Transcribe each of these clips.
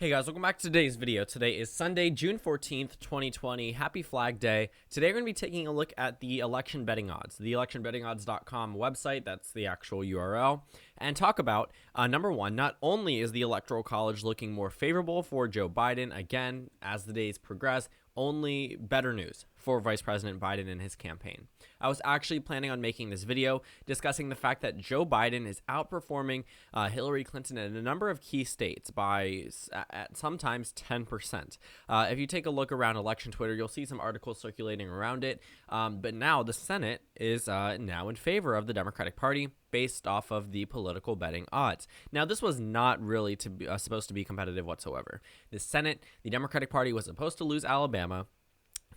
Hey guys, welcome back to today's video. Today is Sunday, June 14th, 2020. Happy Flag Day. Today we're going to be taking a look at the election betting odds, the electionbettingodds.com website, that's the actual URL, and talk about, number one, not only is the Electoral College looking more favorable for Joe Biden, again, as the days progress, only better news for Vice President Biden and his campaign. I was actually planning on making this video discussing the fact that Joe Biden is outperforming Hillary Clinton in a number of key states by at sometimes 10%. If you take a look around election Twitter, you'll see some articles circulating around it. But now the Senate is now in favor of the Democratic Party based off of the political betting odds. Now, this was not really supposed to be competitive whatsoever. The Senate, the Democratic Party was supposed to lose Alabama,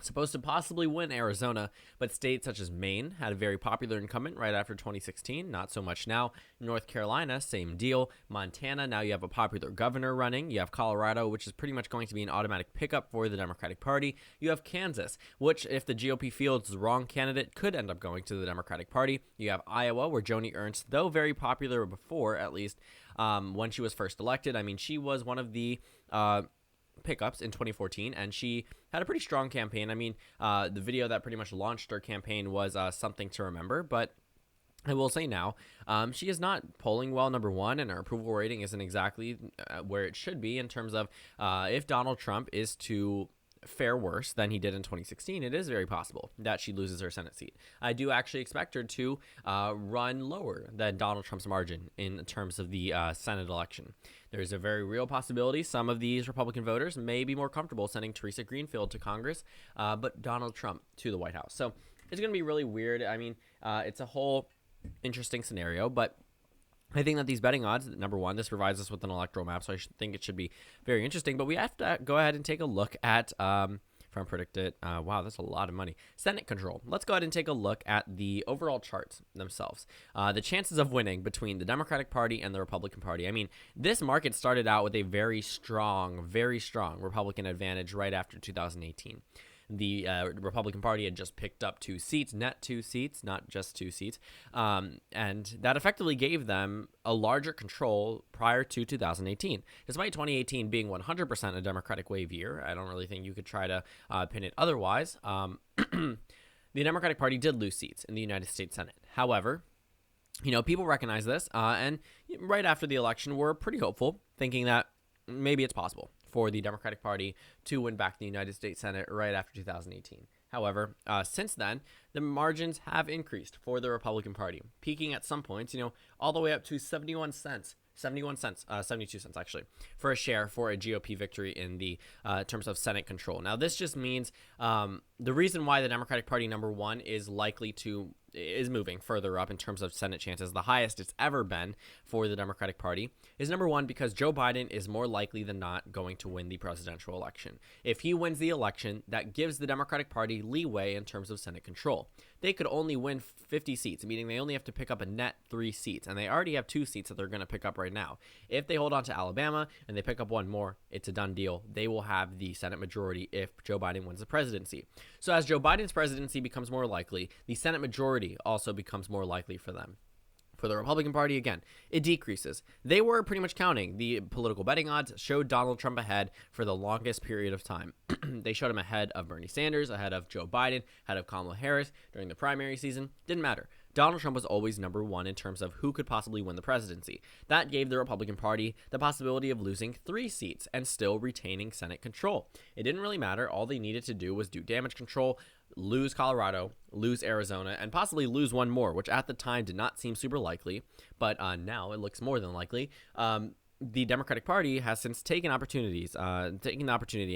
supposed to possibly win Arizona, but states such as Maine had a very popular incumbent right after 2016, not so much now. North Carolina, same deal. Montana, now you have a popular governor running. You have Colorado, which is pretty much going to be an automatic pickup for the Democratic Party. You have Kansas, which if the GOP fields the wrong candidate, could end up going to the Democratic Party. You have Iowa, where Joni Ernst, though very popular before, at least when she was first elected, I mean, she was one of the pickups in 2014, and she had a pretty strong campaign. I mean, the video that pretty much launched her campaign was something to remember, but I will say now, she is not polling well, number one, and her approval rating isn't exactly where it should be in terms of if Donald Trump is to fare worse than he did in 2016, it is very possible that she loses her Senate seat. I do actually expect her to run lower than Donald Trump's margin in terms of the Senate election. There's a very real possibility some of these Republican voters may be more comfortable sending Teresa Greenfield to Congress, but Donald Trump to the White House. So it's going to be really weird. I mean, it's a whole interesting scenario, but I think that these betting odds, number one, this provides us with an electoral map, so I think it should be very interesting. But we have to go ahead and take a look at, from Predicted, wow, that's a lot of money. Senate control. Let's go ahead and take a look at the overall charts themselves. The chances of winning between the Democratic Party and the Republican Party. I mean, this market started out with a very strong Republican advantage right after 2018. The Republican Party had just picked up 2 seats, net 2 seats, not just 2 seats, and that effectively gave them a larger control prior to 2018. Despite 2018 being 100% a Democratic wave year, I don't really think you could try to pin it otherwise. The Democratic Party did lose seats in the United States Senate. However, you know, people recognize this, and right after the election, we're pretty hopeful, thinking that maybe it's possible for the Democratic Party to win back the United States Senate right after 2018. However, since then, the margins have increased for the Republican Party, peaking at some points, you know, all the way up to 72 cents actually, for a share for a GOP victory in the terms of Senate control. Now, this just means the reason why the Democratic Party, number one, is moving further up in terms of Senate chances, the highest it's ever been for the Democratic Party, is number one, because Joe Biden is more likely than not going to win the presidential election. If he wins the election, that gives the Democratic Party leeway in terms of Senate control. They could only win 50 seats, meaning they only have to pick up a net 3 seats, and they already have 2 seats that they're going to pick up right now. If they hold on to Alabama and they pick up one more, it's a done deal. They will have the Senate majority if Joe Biden wins the presidency. So as Joe Biden's presidency becomes more likely, the Senate majority also becomes more likely for them. For the Republican Party, again, it decreases. They were pretty much counting. The political betting odds showed Donald Trump ahead for the longest period of time. They showed him ahead of Bernie Sanders, ahead of Joe Biden, ahead of Kamala Harris during the primary season. Didn't matter. Donald Trump was always number one in terms of who could possibly win the presidency. That gave the Republican Party the possibility of losing 3 seats and still retaining Senate control. It didn't really matter. All they needed to do was do damage control, lose Colorado, lose Arizona, and possibly lose one more, which at the time did not seem super likely, but now it looks more than likely. The Democratic Party has since taken the opportunity,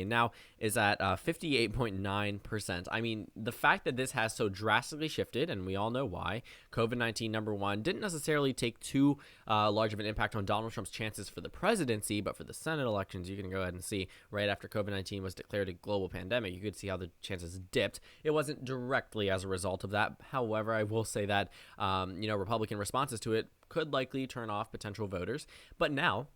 and now is at 58.9%. I mean, the fact that this has so drastically shifted, and we all know why, COVID-19, number one, didn't necessarily take too large of an impact on Donald Trump's chances for the presidency, but for the Senate elections, you can go ahead and see right after COVID-19 was declared a global pandemic, you could see how the chances dipped. It wasn't directly as a result of that. However, I will say that, Republican responses to it could likely turn off potential voters. But now,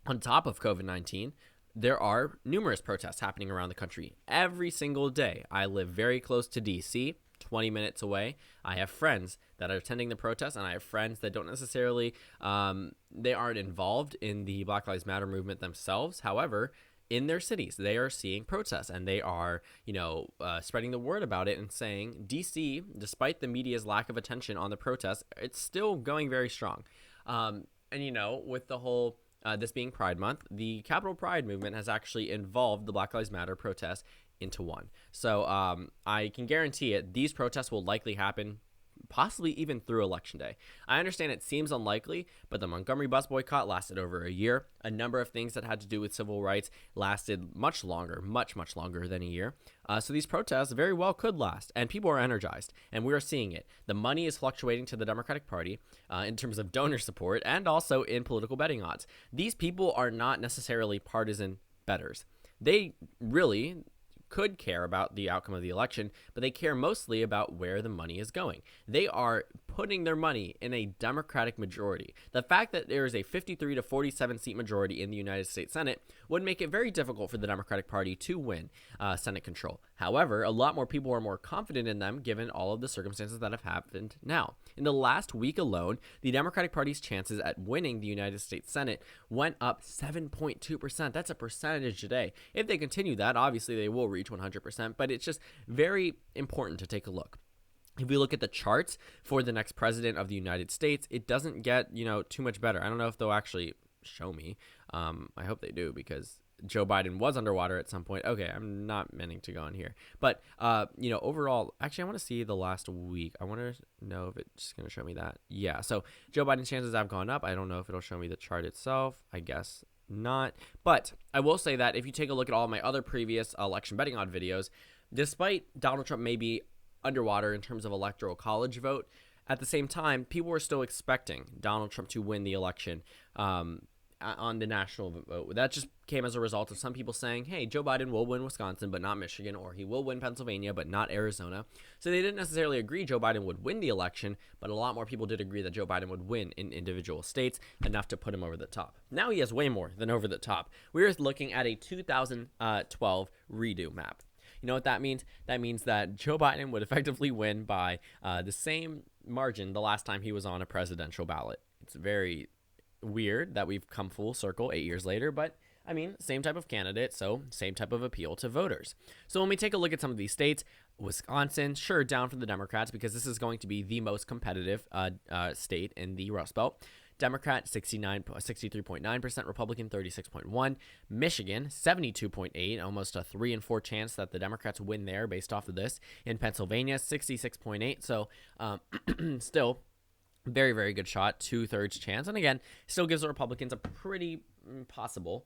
on top of COVID-19, there are numerous protests happening around the country every single day. I live very close to D.C., 20 minutes away. I have friends that are attending the protest, and I have friends that don't necessarily, they aren't involved in the Black Lives Matter movement themselves. However, in their cities, they are seeing protests, and they are, spreading the word about it and saying DC, despite the media's lack of attention on the protests, it's still going very strong. With the whole this being Pride Month, the Capitol Pride movement has actually involved the Black Lives Matter protests into one. So I can guarantee it, these protests will likely happen possibly even through Election Day. I understand it seems unlikely, but the Montgomery bus boycott lasted over a year. A number of things that had to do with civil rights lasted much longer, much longer than a year. So these protests very well could last, and people are energized, and we are seeing it. The money is fluctuating to the Democratic Party in terms of donor support and also in political betting odds. These people are not necessarily partisan bettors. They really could care about the outcome of the election, but they care mostly about where the money is going. They are putting their money in a Democratic majority. The fact that there is a 53 to 47 seat majority in the United States Senate would make it very difficult for the Democratic Party to win Senate control. However, a lot more people are more confident in them given all of the circumstances that have happened now. In the last week alone, the Democratic Party's chances at winning the United States Senate went up 7.2%. That's a percentage today. If they continue that, obviously they will reach 100%, but it's just very important to take a look. If we look at the charts for the next president of the United States, it doesn't get, too much better. I don't know if they'll actually show me. I hope they do, because Joe Biden was underwater at some point. Okay, I'm not meaning to go on here. But, overall, actually, I want to see the last week. I want to know if it's going to show me that. Yeah, so Joe Biden's chances have gone up. I don't know if it'll show me the chart itself. I guess not. But I will say that if you take a look at all my other previous election betting odd videos, despite Donald Trump maybe underwater in terms of electoral college vote, at the same time, people were still expecting Donald Trump to win the election on the national vote. That just came as a result of some people saying, hey, Joe Biden will win Wisconsin, but not Michigan, or he will win Pennsylvania, but not Arizona. So they didn't necessarily agree Joe Biden would win the election, but a lot more people did agree that Joe Biden would win in individual states, enough to put him over the top. Now he has way more than over the top. We're looking at a 2012 redo map. You know what that means? That means that Joe Biden would effectively win by the same margin the last time he was on a presidential ballot. It's very weird that we've come full circle 8 years later, but I mean, same type of candidate, so same type of appeal to voters. So when we take a look at some of these states, Wisconsin, sure, down for the Democrats because this is going to be the most competitive state in the Rust Belt. Democrat 63.9%, Republican 36.1%, Michigan 72.8%, almost a 3 in 4 chance that the Democrats win there based off of this. In Pennsylvania 66.8%, so still very, very good shot, 2/3 chance, and again, still gives the Republicans a pretty possible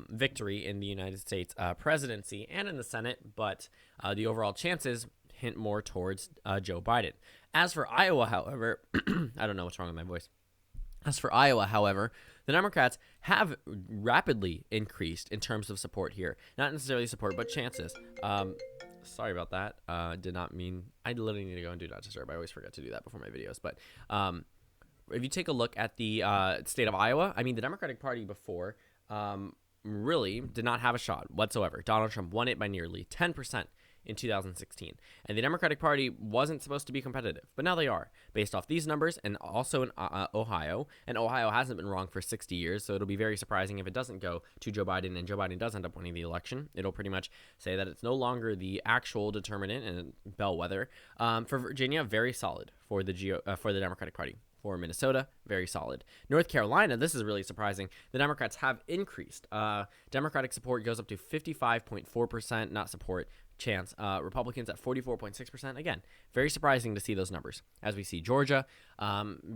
victory in the United States presidency and in the Senate, but the overall chances hint more towards Joe Biden. As for Iowa, however, I don't know what's wrong with my voice. As for Iowa, however, the Democrats have rapidly increased in terms of support here. Not necessarily support, but chances. Sorry about that. Did not mean... I literally need to go and do not disturb. I always forget to do that before my videos. But if you take a look at the state of Iowa, I mean, the Democratic Party before really did not have a shot whatsoever. Donald Trump won it by nearly 10% in 2016. And the Democratic Party wasn't supposed to be competitive, but now they are, based off these numbers, and also in Ohio. And Ohio hasn't been wrong for 60 years, so it'll be very surprising if it doesn't go to Joe Biden and Joe Biden does end up winning the election. It'll pretty much say that it's no longer the actual determinant and bellwether. For Virginia, very solid for the Democratic Party. For Minnesota, very solid. North Carolina, this is really surprising. The Democrats have increased. Democratic support goes up to 55.4%, not support, chance. Republicans at 44.6%. Again, very surprising to see those numbers. As we see Georgia,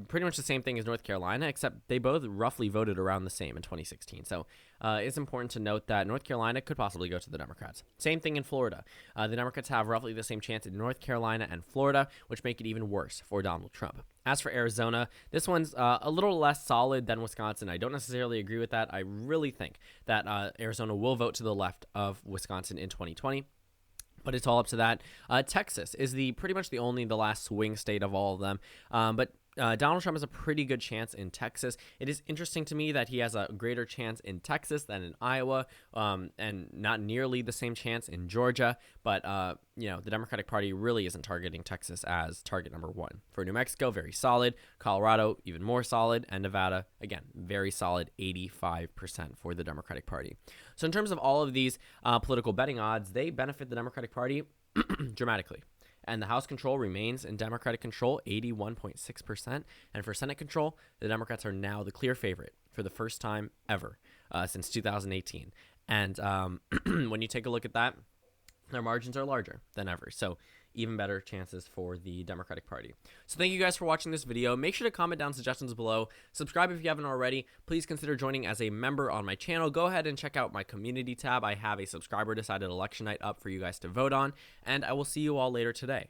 pretty much the same thing as North Carolina, except they both roughly voted around the same in 2016. So it's important to note that North Carolina could possibly go to the Democrats. Same thing in Florida. The Democrats have roughly the same chance in North Carolina and Florida, which make it even worse for Donald Trump. As for Arizona, this one's a little less solid than Wisconsin. I don't necessarily agree with that. I really think that Arizona will vote to the left of Wisconsin in 2020. But it's all up to that. Texas is pretty much the last swing state of all of them. But Donald Trump has a pretty good chance in Texas. It is interesting to me that he has a greater chance in Texas than in Iowa, and not nearly the same chance in Georgia. But, the Democratic Party really isn't targeting Texas as target number one. For New Mexico, very solid. Colorado, even more solid. And Nevada, again, very solid, 85% for the Democratic Party. So in terms of all of these political betting odds, they benefit the Democratic Party dramatically. And the House control remains in Democratic control, 81.6%. And for Senate control, the Democrats are now the clear favorite for the first time ever since 2018. And when you take a look at that, their margins are larger than ever. So even better chances for the Democratic Party. So thank you guys for watching this video. Make sure to comment down suggestions below. Subscribe if you haven't already. Please consider joining as a member on my channel. Go ahead and check out my community tab. I have a subscriber decided election night up for you guys to vote on. And I will see you all later today.